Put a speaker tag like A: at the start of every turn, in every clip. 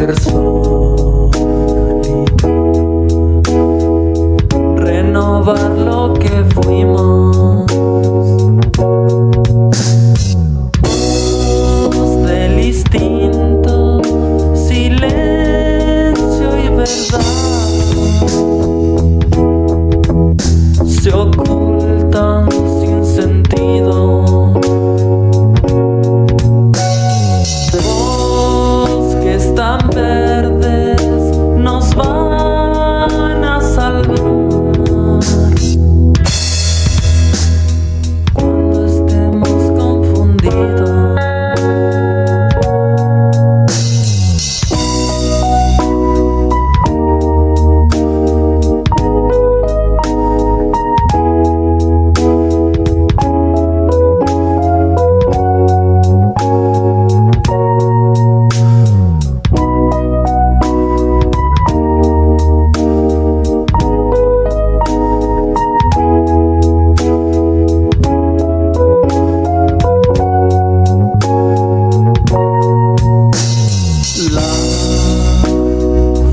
A: ser sólido, renovar lo que fuimos, voz del instinto, silencio y verdad se ocultan sin sentido. Bosques tan verdes nos van a salvar cuando estemos confundidos.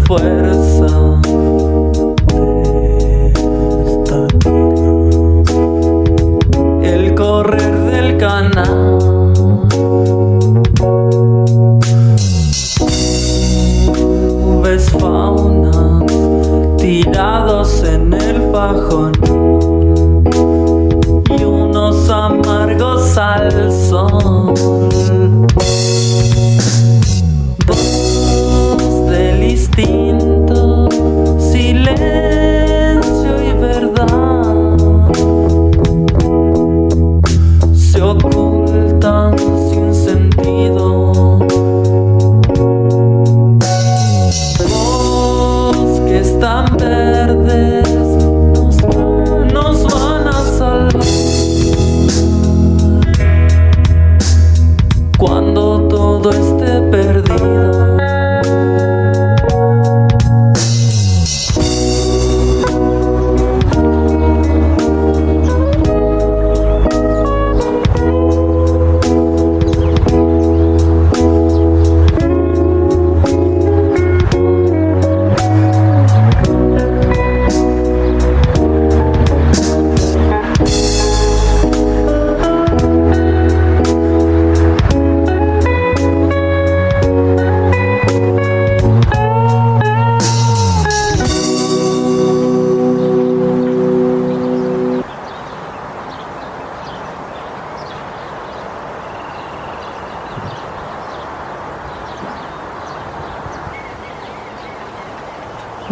A: Fuerza de esta tierra, el correr del canal, nubes faunas tirados en el Bajo y unos amargos al sol. Instinto, silencio y verdad se ocultan sin sentido. Bosques tan verdes nos van a salvar cuando todo esté perdido.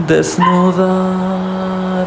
A: Desnudar